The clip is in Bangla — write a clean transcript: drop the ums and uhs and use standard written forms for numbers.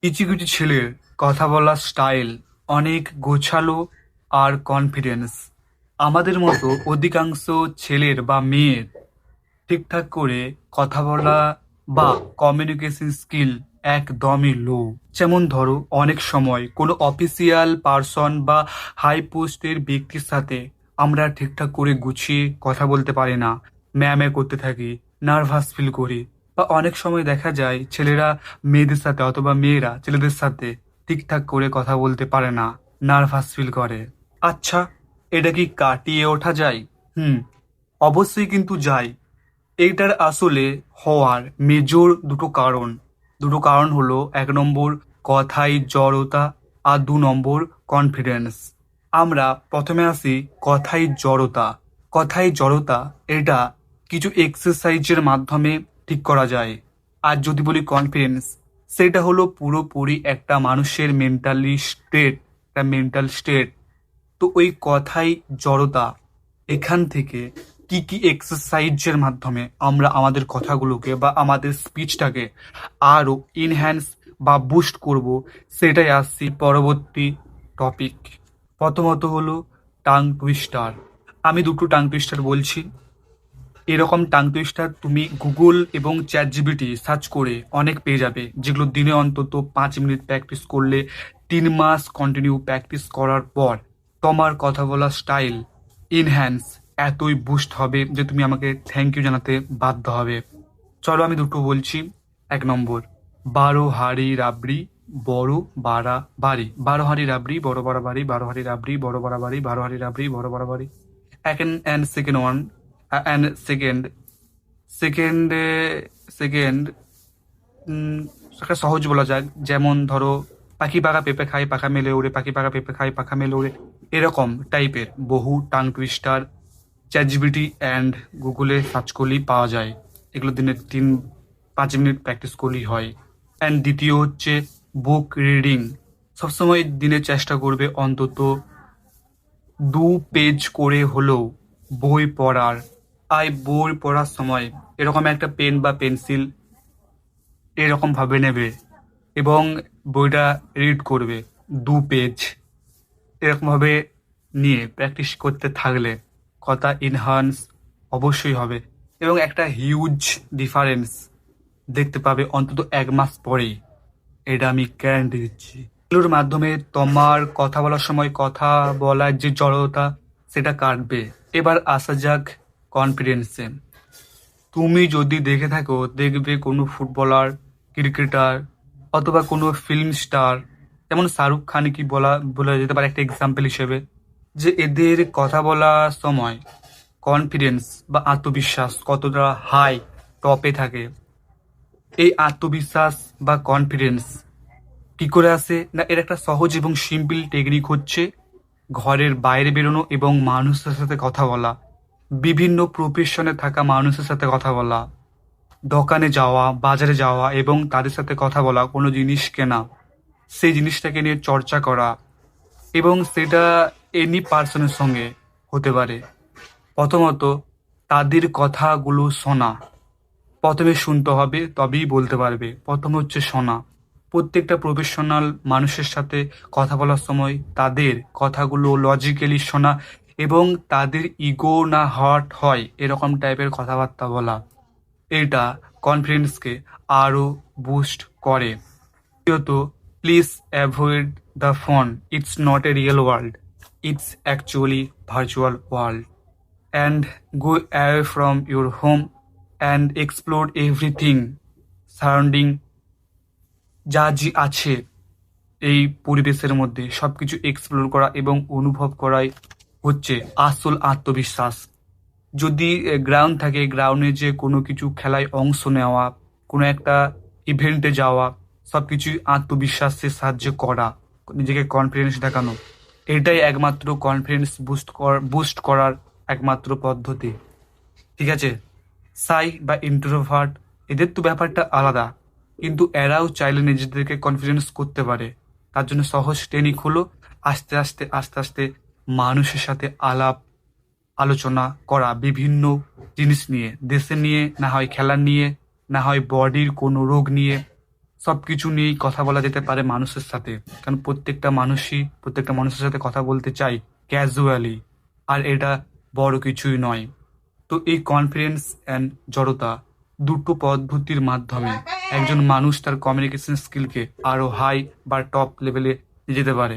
কিছু কিছু ছেলের কথা বলার স্টাইল অনেক গোছালো আর কনফিডেন্স। আমাদের মতো অধিকাংশ ছেলের বা মেয়ের ঠিকঠাক করে কথা বলা বা কমিউনিকেশন স্কিল একদমই লো। যেমন ধরো, অনেক সময় কোনো অফিসিয়াল পার্সন বা হাই পোস্টের ব্যক্তির সাথে আমরা ঠিকঠাক করে গুছিয়ে কথা বলতে পারি না, ম্যামে করতে থাকি, নার্ভাস ফিল করি। বা অনেক সময় দেখা যায় ছেলেরা মেয়েদের সাথে অথবা মেয়েরা ছেলেদের সাথে ঠিকঠাক করে কথা বলতে পারে না, নার্ভাস ফিল করে। আচ্ছা, এটা কি কাটিয়ে ওঠা যায়? হুম, অবশ্যই কিন্তু যায়। এইটার আসলে হওয়ার মেজর দুটো কারণ হলো, 1 নম্বর কথায় জড়তা আর 2 নম্বর কনফিডেন্স। আমরা প্রথমে আসি কথায় জড়তা। এটা কিছু এক্সারসাইজের মাধ্যমে ঠিক করা যায়। আর যদি বলি কনফিডেন্স, সেটা হলো পুরোপুরি একটা মেন্টাল স্টেট। তো ওই কথাই জড়তা, এখান থেকে কি কি এক্সারসাইজের মাধ্যমে আমরা আমাদের কথাগুলোকে বা আমাদের স্পিচটাকে আরো ইনহ্যান্স বা বুস্ট করব, সেটাই আসছি পরবর্তী টপিক। প্রথমত হলো টাং টুইস্টার। আমি দুটো টাং টুইস্টার বলছি। এরকম টাং টুইস্টার তুমি গুগল এবং চ্যাট জিপিটি সার্চ করে অনেক পেয়ে যাবে, যেগুলো দিনে অন্তত 5 মিনিট প্র্যাকটিস করলে, 3 মাস কন্টিনিউ প্র্যাকটিস করার পর তোমার কথা বলার স্টাইল ইনহ্যান্স এতই বুস্ট হবে যে তুমি আমাকে থ্যাংক ইউ জানাতে বাধ্য হবে। চলো আমি দুটো বলছি। 1 নম্বর, 12 হাঁড়ি রাবড়ি বড় বাড়া বাড়ি। 12 হাঁড়ি রাবড়ি বড় বাড়া বাড়ি, 12 হাঁড়ি রাবড়ি বড় বাড়া বাড়ি, 12 হাঁড়ি রাবড়ি বড় বাড়া বাড়ি। And second one, and second second second একটা সহজ বলা যাক, যেমন ধরো, পাখি পাকা পেঁপে খায় পাখা মেলে ওড়ে, পাখি পাকা পেঁপে খায় পাখা মেলে ওড়ে। এরকম টাইপের বহু tongue twister chat GPT and গুগলে সার্চ করলেই পাওয়া যায়। এগুলো দিনে 5 মিনিট প্র্যাকটিস করলেই হয়। অ্যান্ড দ্বিতীয় হচ্ছে বুক রিডিং। সবসময় দিনে চেষ্টা করবে অন্তত 2 পেজ করে হলেও বই পড়ার। বই পড়ার সময় এরকম একটা পেন বা পেন্সিল এরকম ভাবে নেবে এবং বইটা রিড করবে 2 পেজ। এরকম ভাবে নিয়ে প্র্যাকটিস করতে থাকলে কথা ইনহান্স অবশ্যই হবে, এবং একটা হিউজ ডিফারেন্স দেখতে পাবে অন্তত 1 মাস পরেই। এটা আমি গ্যারান্টি দিচ্ছি। এগুলোর মাধ্যমে তোমার কথা বলার সময় কথা বলার যে জড়তা, সেটা কাটবে। এবার আসা যাক কনফিডেন্সে। তুমি যদি দেখে থাকো, দেখবে কোনো ফুটবলার, ক্রিকেটার অথবা কোনো ফিল্ম স্টার, যেমন শাহরুখ খান কি বলা যেতে পারে একটা এক্সাম্পল হিসেবে, যে এদের কথা বলার সময় কনফিডেন্স বা আত্মবিশ্বাস কতটা হাই, টপে থাকে। এই আত্মবিশ্বাস বা কনফিডেন্স কি করে আসে না, এর একটা সহজ এবং সিম্পল টেকনিক হচ্ছে ঘরের বাইরে বেরোনো এবং মানুষের সাথে কথা বলা, বিভিন্ন প্রফেশনে থাকা মানুষের সাথে কথা বলা, দোকানে যাওয়া, বাজারে যাওয়া এবং তাদের সাথে কথা বলা, কোনো জিনিস কেনা, সেই জিনিসটাকে নিয়ে চর্চা করা, এবং সেটা এনি পার্সনের সঙ্গে হতে পারে। প্রথমত তাদের কথাগুলো শোনা। প্রথমে শুনতে হবে, তবেই বলতে পারবে। প্রথম হচ্ছে শোনা। প্রত্যেকটা প্রফেশনাল মানুষের সাথে কথা বলার সময় তাদের কথাগুলো লজিক্যালি শোনা এবং তাদের ইগো না হার্ট হয় এরকম টাইপের কথাবার্তা বলা। এটা কনফিডেন্সকে আরও বুস্ট করে। দ্বিতীয়ত, please avoid the phone. It's not a real world, it's actually virtual world. And go away from your home and explore everything surrounding, যা জি আছে এই পরিবেশের মধ্যে সবকিছু এক্সপ্লোর করা এবং অনুভব করাই হচ্ছে আসল আত্মবিশ্বাস। যদি গ্রাউন্ড থাকে, গ্রাউন্ডে যে কোনো কিছু খেলায় অংশ নেওয়া, কোনো একটা ইভেন্টে যাওয়া, সবকিছুই আত্মবিশ্বাসের সাহায্যে করা, নিজেকে কনফিডেন্স দেখানো, এটাই একমাত্র কনফিডেন্স বুস্ট করার একমাত্র পদ্ধতি। ঠিক আছে? সাই বা ইন্ট্রোভার্ট, এদের তো ব্যাপারটা আলাদা, কিন্তু এরাও চাইলে নিজেদেরকে কনফিডেন্স করতে পারে। তার জন্য সহজ টেকনিক হলো আস্তে আস্তে আস্তে আস্তে মানুষের সাথে আলাপ আলোচনা করা, বিভিন্ন জিনিস নিয়ে, দেশের নিয়ে, না হয় খেলার নিয়ে, না হয় বডির কোনো রোগ নিয়ে, সবকিছু নিয়েই কথা বলা যেতে পারে মানুষের সাথে, কারণ প্রত্যেকটা মানুষই প্রত্যেকটা মানুষের সাথে কথা বলতে চায় ক্যাজুয়ালি, আর এটা বড় কিছুই নয়। তো এই কনফিডেন্স অ্যান্ড জড়তা দুটো পদ্ধতির মাধ্যমে একজন মানুষ তার কমিউনিকেশন স্কিলকে আরো হাই বা টপ লেভেলে নিয়ে যেতে পারে।